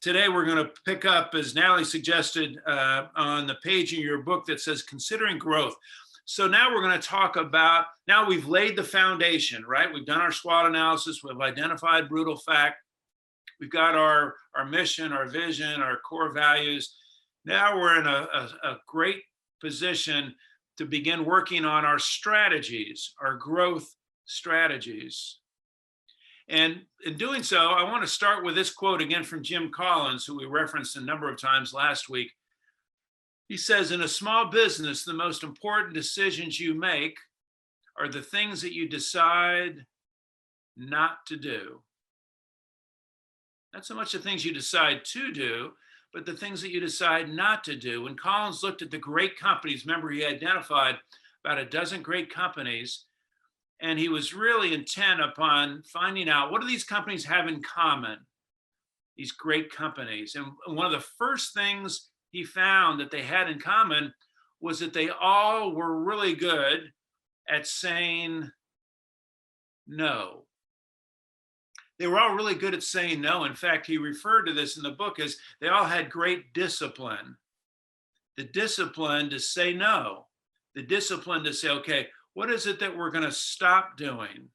today we're going to pick up, as Natalie suggested, on the page in your book that says considering growth. So now we're going to talk about, now we've laid the foundation, right? We've done our SWOT analysis. We've identified brutal fact. We've got our mission, our vision, our core values. Now we're in a great position to begin working on our strategies, our growth strategies. And in doing so, I want to start with this quote again from Jim Collins, who we referenced a number of times last week. He says, in a small business, the most important decisions you make are the things that you decide not to do. Not so much the things you decide to do, but the things that you decide not to do. When Collins looked at the great companies, remember he identified about a dozen great companies, and he was really intent upon finding out, what do these companies have in common, these great companies? And one of the first things he found that they had in common was that they all were really good at saying no. They were all really good at saying no. In fact, he referred to this in the book as they all had great discipline. The discipline to say no, the discipline to say, okay, what is it that we're going to stop doing?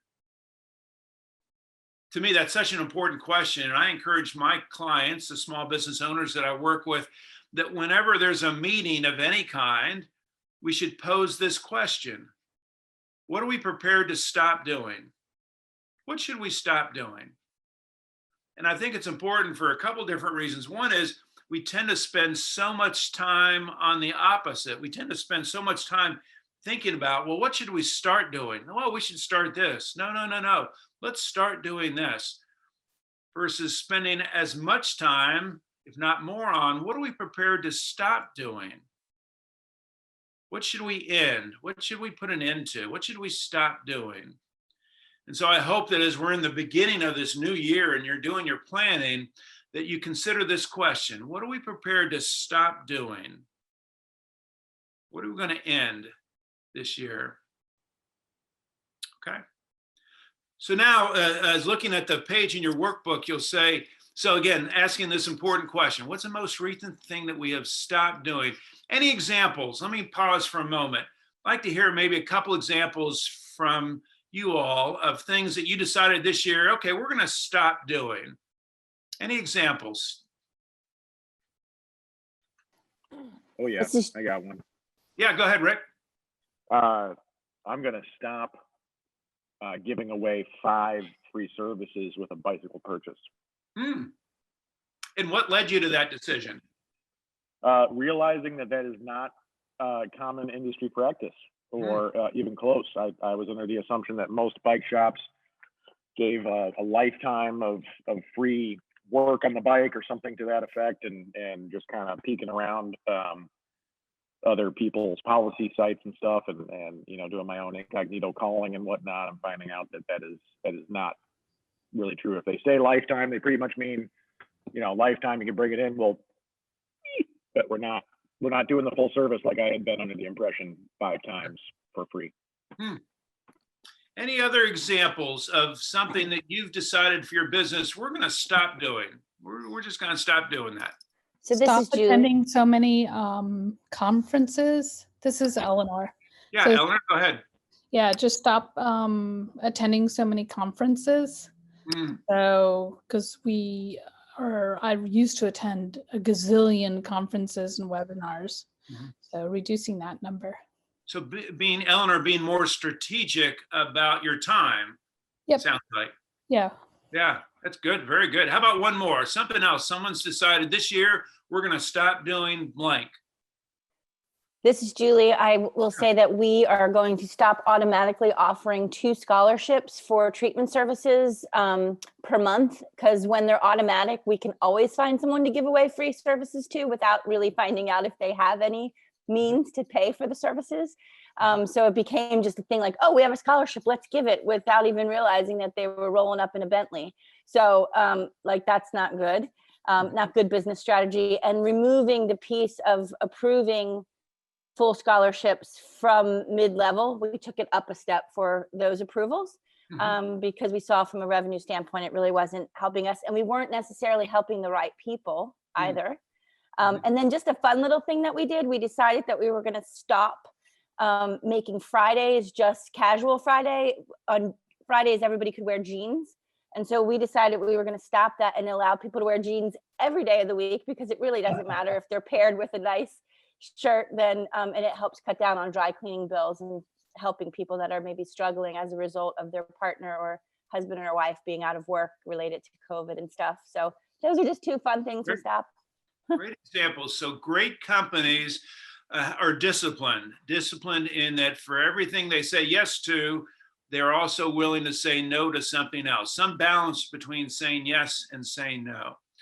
To me, that's such an important question. And I encourage my clients, the small business owners that I work with, that whenever there's a meeting of any kind, we should pose this question. What are we prepared to stop doing? What should we stop doing? And I think it's important for a couple different reasons. One is we tend to spend so much time on the opposite. We tend to spend so much time thinking about, well, what should we start doing? Well, we should start this. No. Let's start doing this. Versus spending as much time, if not more, on what are we prepared to stop doing? What should we end? What should we put an end to? What should we stop doing? And so I hope that as we're in the beginning of this new year and you're doing your planning, that you consider this question. What are we prepared to stop doing? What are we going to end this year? Okay. So now, as looking at the page in your workbook, you'll say, so again, asking this important question, what's the most recent thing that we have stopped doing? Any examples? Let me pause for a moment. I'd like to hear maybe a couple examples from you all of things that you decided this year, okay, we're going to stop doing. Any examples? Oh yeah, I got one. Yeah, go ahead, Rick. I'm going to stop giving away 5 free services with a bicycle purchase. And what led you to that decision? Realizing that is not common industry practice or even close. I was under the assumption that most bike shops gave a lifetime of free work on the bike or something to that effect, and just kind of peeking around other people's policy sites and stuff, and you know, doing my own incognito calling and whatnot. I'm finding out that is not really true. If they say lifetime, they pretty much mean, you know, lifetime, you can bring it in. Well, but we're not doing the full service like I had been under the impression 5 times for free. Any other examples of something that you've decided for your business, we're going to stop doing? We're just going to stop doing that. So this Stop is Julie. attending so many conferences. This is Eleanor. Yeah, So- Eleanor, go ahead. Yeah, just stop attending so many conferences. So, because I used to attend a gazillion conferences and webinars. So reducing that number. So Eleanor, being more strategic about your time. Yep. Sounds like. Yeah. Yeah, that's good. Very good. How about one more? Something else. Someone's decided this year we're going to stop doing blank. This is Julie. I will say that we are going to stop automatically offering 2 scholarships for treatment services per month, because when they're automatic, we can always find someone to give away free services to without really finding out if they have any means to pay for the services. So it became just a thing like, oh, we have a scholarship, let's give it, without even realizing that they were rolling up in a Bentley. So like, that's not good, not good business strategy. And removing the piece of approving full scholarships from mid-level, we took it up a step for those approvals. because we saw from a revenue standpoint, it really wasn't helping us. And we weren't necessarily helping the right people either. And then just a fun little thing that we did, we decided that we were going to stop making Fridays just casual Friday. On Fridays, everybody could wear jeans. And so we decided we were going to stop that and allow people to wear jeans every day of the week, because it really doesn't matter if they're paired with a nice shirt, then, and it helps cut down on dry cleaning bills and helping people that are maybe struggling as a result of their partner or husband or wife being out of work related to COVID and stuff. So those are just two fun things to stop. Great examples. So great companies are disciplined in that for everything they say yes to, they're also willing to say no to something else, some balance between saying yes and saying no.